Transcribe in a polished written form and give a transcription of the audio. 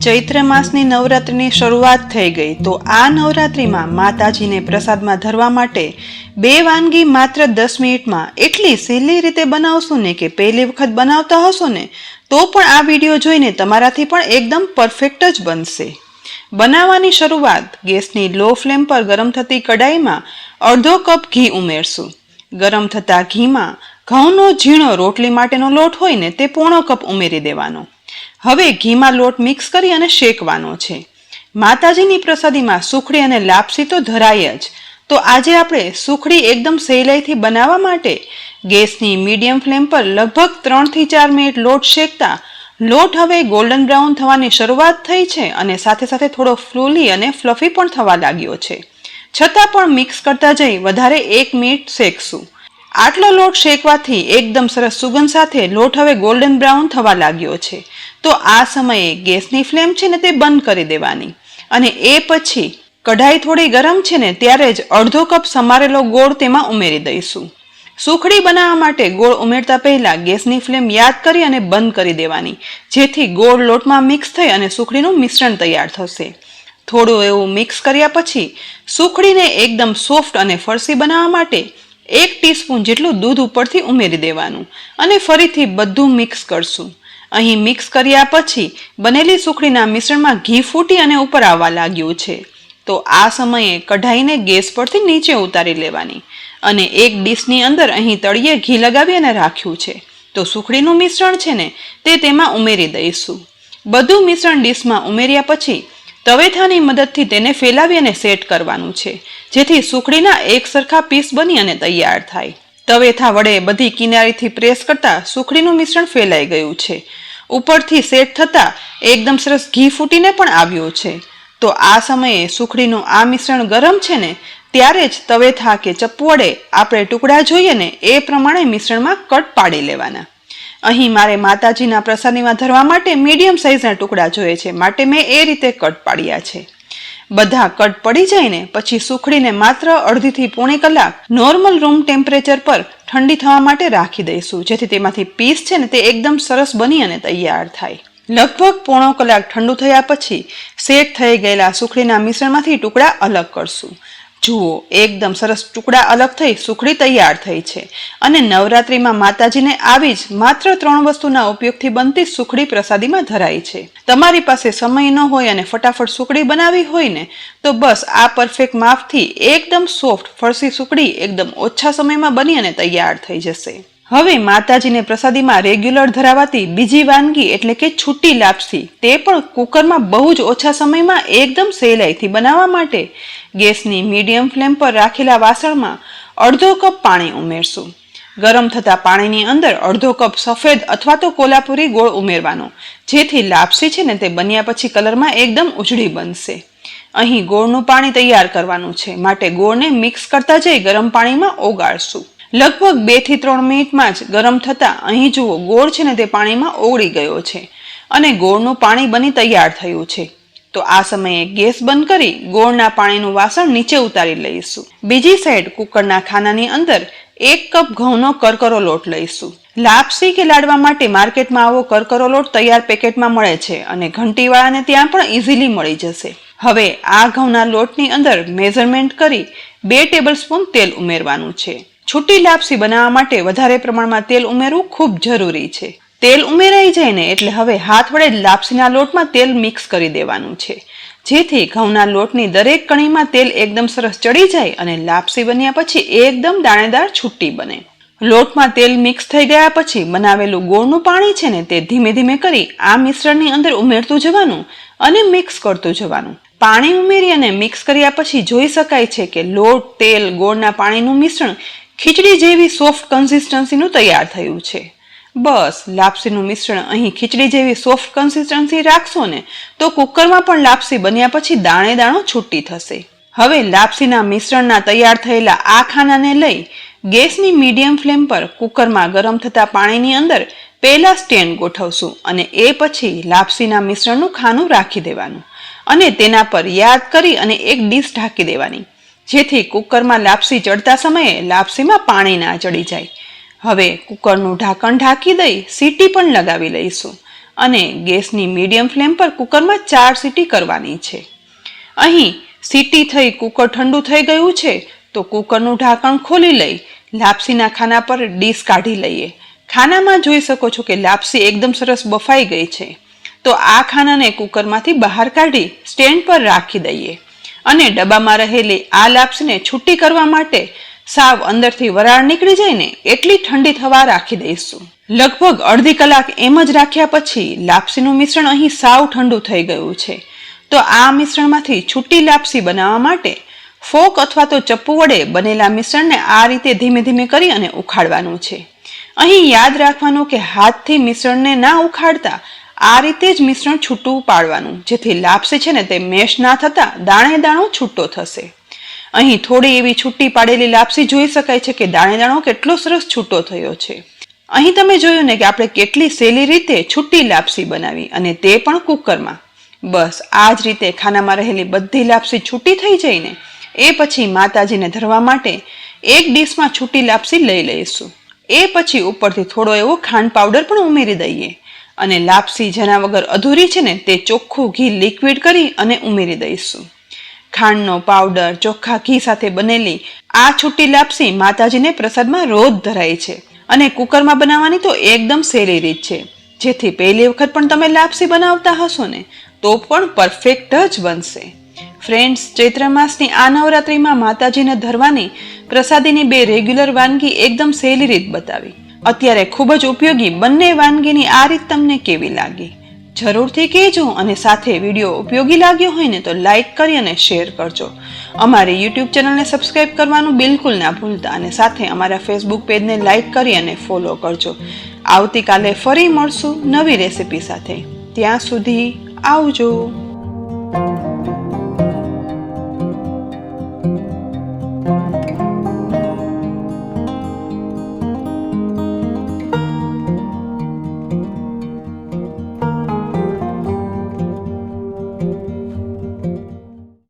ચૈત્ર માસની નવરાત્રિની શરૂઆત થઈ ગઈ તો આ નવરાત્રિમાં માતાજીને પ્રસાદમાં ધરવા માટે બે વાનગી માત્ર 10 મિનિટમાં એટલી સહેલી રીતે બનાવશું ને કે પહેલી વખત બનાવતા હશો ને તો પણ આ વિડીયો જોઈને તમારાથી પણ એકદમ પરફેક્ટ જ બનશે। બનાવવાની શરૂઆત ગેસની લો ફ્લેમ પર ગરમ થતી કડાઈમાં અડધો કપ ઘી ઉમેરશું। ગરમ થતા ઘીમાં ઘઉંનો ઝીણો રોટલી માટેનો લોટ હોય ને તે પોણો કપ ઉમેરી દેવાનો। હવે ઘીમાં લોટ મિક્સ કરી અને શેકવાનો છે। માતાજીની પ્રસાદીમાં સુખડી અને લાપસી તો ધરાય જ, તો આજે આપણે સુખડી એકદમ સહેલાઈથી બનાવવા માટે ગેસની મીડિયમ ફ્લેમ પર લગભગ 3 થી 4 મિનિટ લોટ શેકતા લોટ હવે ગોલ્ડન બ્રાઉન થવાની શરૂઆત થઈ છે અને સાથે સાથે થોડો ફ્લૂલી અને ફ્લફી પણ થવા લાગ્યો છે, છતાં પણ મિક્સ કરતા જઈ વધારે 1 મિનિટ શેકશું। આટલો લોટ શેકવાથી એકદમ સરસ સુગંધ સાથે લોટ હવે ગોલ્ડન બ્રાઉન થવા લાગ્યો છે, તો આ સમયે ગેસની ફ્લેમ છે ને તે બંધ કરી દેવાની અને એ પછી કઢાઈ થોડી ગરમ છે ને ત્યારે જ અડધો કપ સમારેલો ગોળ તેમાં ઉમેરી દઈશું। સુખડી બનાવવા માટે ગોળ ઉમેરતા પહેલા ગેસની ફ્લેમ યાદ કરી અને બંધ કરી દેવાની, જેથી ગોળ લોટમાં મિક્સ થઈ અને સુખડીનું મિશ્રણ તૈયાર થશે। થોડું એવું મિક્સ કર્યા પછી સુખડીને એકદમ સોફ્ટ અને ફરસી બનાવવા માટે 1 ટીસ્પૂન જેટલું દૂધ ઉપરથી ઉમેરી દેવાનું અને ફરીથી બધું મિક્સ કરશું। અહીં મિક્સ કર્યા પછી બનેલી સુખડીના મિશ્રણમાં ઘી ફૂટી અને ઉપર આવવા લાગ્યું છે, તો આ સમયે કઢાઈને ગેસ પરથી નીચે ઉતારી લેવાની અને એક ડીશની અંદર અહીં તળિયે ઘી લગાવી અને રાખ્યું છે, તો સુખડીનું મિશ્રણ છે ને તે તેમાં ઉમેરી દઈશું। બધું મિશ્રણ ડીશમાં ઉમેર્યા પછી તવેથાની મદદથી તેને ફેલાવી અને સેટ કરવાનું છે, જેથી સુખડીના એક સરખા પીસ બની અને તૈયાર થાય। તવેથા વડે બધી કિનારીથી પ્રેસ કરતા સુખડીનું મિશ્રણ ફેલાઈ ગયું છે, ઉપરથી સેટ થતા એકદમ સરસ ઘી ફૂટીને પણ આવ્યું છે, તો આ સમયે સુખડીનું આ મિશ્રણ ગરમ છે ને ત્યારે જ તવેથા કે ચપ્પુ વડે આપણે ટુકડા જોઈએ ને એ પ્રમાણે મિશ્રણમાં કટ પાડી લેવાના। અહીં મારે માતાજીના પ્રસાદીમાં ધરવા માટે મીડિયમ સાઇઝના ટુકડા જોઈએ છે, માટે મેં એ રીતે કટ પાડ્યા છે। બધા કટ પડી જાય ને પછી સુખડીને માત્ર અડધી થી પોણી કલાક નોર્મલ રૂમ ટેમ્પરેચર પર ઠંડી થવા માટે રાખી દઈશું, જેથી તેમાંથી પીસ છે ને તે એકદમ સરસ બની અને તૈયાર થાય। લગભગ પોણો કલાક ઠંડુ થયા પછી સેટ થઈ ગયેલા સુખડીના મિશ્રણમાંથી ટુકડા અલગ કરશું। જુઓ, એકદમ સરસ ટુકડા અલગ થઈ સુખડી તૈયાર થઈ છે અને નવરાત્રિમાં માતાજીને આવી જ માત્ર 3 વસ્તુના ઉપયોગથી બનતી સુખડી પ્રસાદીમાં ધરાય છે। તમારી પાસે સમય ન હોય અને ફટાફટ સુખડી બનાવી હોય ને તો બસ આ પરફેક્ટ માપથી એકદમ સોફ્ટ ફરસી સુખડી એકદમ ઓછા સમયમાં બની અને તૈયાર થઈ જશે। હવે માતાજીને પ્રસાદીમાં રેગ્યુલર ધરાવાતી બીજી વાનગી એટલે કે છૂટી લાપસી, તે પણ કુકરમાં બહુ જ ઓછા સમયમાં એકદમ સહેલાઈથી બનાવવા માટે ગેસની મીડિયમ ફ્લેમ પર રાખેલા વાસણમાં અડધો કપ પાણી ઉમેરશું। ગરમ થતા પાણીની અંદર અડધો કપ સફેદ અથવા તો કોલ્હાપુરી ગોળ ઉમેરવાનો, જેથી લાપસી છે ને તે બન્યા પછી કલરમાં એકદમ ઉજળી બનશે। અહીં ગોળનું પાણી તૈયાર કરવાનું છે, માટે ગોળને મિક્સ કરતા જઈ ગરમ પાણીમાં ઓગાળશું। લગભગ 2 થી 3 મિનિટમાં જ ગરમ થતા અહીં જુઓ ગોળ છે ને તે પાણીમાં ઓગળી ગયો છે અને ગોળનું પાણી બની તૈયાર થયું છે, તો આ સમયે ગેસ બંધ કરી ગોળના પાણીનું વાસણ નીચે ઉતારી લઈશું। બીજી સાઈડ કુકરના ખાનાની અંદર 1 કપ ઘઉંનો કરકરો લોટ લઈશું। લાપસી કે લાડવા માટે માર્કેટમાં આવો કરકરો લોટ તૈયાર પેકેટમાં મળે છે અને ઘંટીવાળાને ત્યાં પણ ઇઝીલી મળી જશે। હવે આ ઘઉંના લોટની અંદર મેઝરમેન્ટ કરી 2 ટેબલસ્પૂન તેલ ઉમેરવાનું છે। છૂટી લાપસી બનાવવા માટે વધારે પ્રમાણમાં તેલ ઉમેરવું ખૂબ જરૂરી છે। તેલ ઉમેરાઈ જાય ને એટલે હવે હાથ વડે લાપસીના લોટમાં તેલ મિક્સ કરી દેવાનું છે, જેથી ઘઉંના લોટની દરેક કણીમાં તેલ એકદમ સરસ ચડી જાય અને લાપસી બન્યા પછી એકદમ દાણેદાર છૂટી બને। લોટમાં તેલ મિક્સ થઈ ગયા પછી બનાવેલું ગોળનું પાણી છે ને તે ધીમે ધીમે કરી આ મિશ્રણની અંદર ઉમેરતું જવાનું અને મિક્સ કરતું જવાનું। પાણી ઉમેરી અને મિક્સ કર્યા પછી જોઈ શકાય છે કે લોટ, તેલ, ગોળના પાણીનું મિશ્રણ ખીચડી જેવી સોફ્ટ કન્સિસ્ટન્સીનું તૈયાર થયું છે। બસ લાપસીનું મિશ્રણ અહીં ખીચડી જેવી સોફ્ટ કન્સિસ્ટન્સી રાખશો ને તો કુકરમાં પણ લાપસી બન્યા પછી દાણે દાણો છૂટી થશે। હવે લાપસીના મિશ્રણના તૈયાર થયેલા આ ખાનાને લઈ ગેસની મીડિયમ ફ્લેમ પર કુકરમાં ગરમ થતા પાણીની અંદર પહેલા સ્ટેન્ડ ગોઠવશું અને એ પછી લાપસીના મિશ્રણનું ખાનું રાખી દેવાનું અને તેના પર યાદ કરી અને એક ડીશ ઢાંકી દેવાની, જેથી કુકરમાં લાપસી ચડતા સમયે લાપસીમાં પાણી ના ચડી જાય। હવે કુકરનું ઢાંકણ ઢાંકી દઈ સીટી પણ લગાવી લઈશું અને ગેસની મીડિયમ ફ્લેમ પર કુકરમાં 4 સીટી કરવાની છે. અહીં સીટી થઈ કુકર ઠંડુ થઈ ગયું છે તો કુકરનું ઢાંકણ ખોલી લઈ લાપસીના ખાના પર ડીશ કાઢી લઈએ. ખાનામાં જોઈ શકો છો કે લાપસી એકદમ સરસ બફાઈ ગઈ છે. તો આ ખાનાને કુકરમાંથી બહાર કાઢી સ્ટેન્ડ પર રાખી દઈએ અને ડબ્બામાં રહેલી આ લાપસીને છૂટી કરવા માટે સાવ અંદરથી વરાળ નીકળી જાય ને એટલી ઠંડી થવા રાખી દઈશું. લગભગ અડધી કલાક એમ જ રાખ્યા પછી લાપસીનું મિશ્રણ અહીં સાવ ઠંડુ થઈ ગયું છે. તો આ મિશ્રણમાંથી છૂટી લાપસી બનાવવા માટે ફોક અથવા તો ચપ્પુ વડે બનેલા મિશ્રણને આ રીતે ધીમે ધીમે કરી અને ઉખાડવાનું છે. અહીં યાદ રાખવાનું કે હાથથી મિશ્રણને ના ઉખાડતા આ રીતે જ મિશ્રણ છૂટું પાડવાનું, જેથી લાપસી છે ને તે મેશ ના થતા દાણે દાણો છૂટો થશે. અહીં થોડી એવી છૂટી પાડેલી લાપસી જોઈ શકાય છે કે દાણે દાણો કેટલો સરસ છૂટો થયો છે. અહીં તમે જોયું ને કે આપણે કેટલી સહેલી રીતે છૂટી લાપસી બનાવી અને તે પણ કુકરમાં. બસ આ જ રીતે ખાનામાં રહેલી બધી લાપસી છૂટી થઈ જાય ને એ પછી માતાજીને ધરવા માટે એક ડીશમાં છૂટી લાપસી લઈ લઈશું. એ પછી ઉપરથી થોડો એવો ખાંડ પાવડર પણ ઉમેરી દઈએ અને લાપસી જેના વગર અધૂરી છે ને તે ચોખ્ખું ઘી લિક્વિડ કરી અને ઉમેરી દઈશું. ખાંડનો પાવડર ચોખ્ખા ઘી સાથે બનેલી આ છૂટી લાપસી માતાજીને પ્રસાદમાં રોજ ધરાય છે અને કુકરમાં બનાવવાની તો એકદમ સહેલી રીત છે, જેથી પહેલી વખત પણ તમે લાપસી બનાવતા હશો ને તો પણ પરફેક્ટ જ બનશે. ફ્રેન્ડ્સ, ચૈત્ર માસની આ નવરાત્રિમાં માતાજીને ધરવાની પ્રસાદીની 2 રેગ્યુલર વાનગી એકદમ સહેલી રીત બતાવી. અત્યારે ખૂબ જ ઉપયોગી બંને વાનગીની આ રીત તમને કેવી લાગી જરૂરથી કહેજો અને સાથે વિડીયો ઉપયોગી લાગ્યો હોય ને તો લાઈક કરી અને શેર કરજો. અમારી યુટ્યુબ ચેનલને સબસ્ક્રાઈબ કરવાનું બિલકુલ ના ભૂલતા અને સાથે અમારા ફેસબુક પેજને લાઈક કરી અને ફોલો કરજો. આવતીકાલે ફરી મળશું નવી રેસીપી સાથે. ત્યાં સુધી આવજો.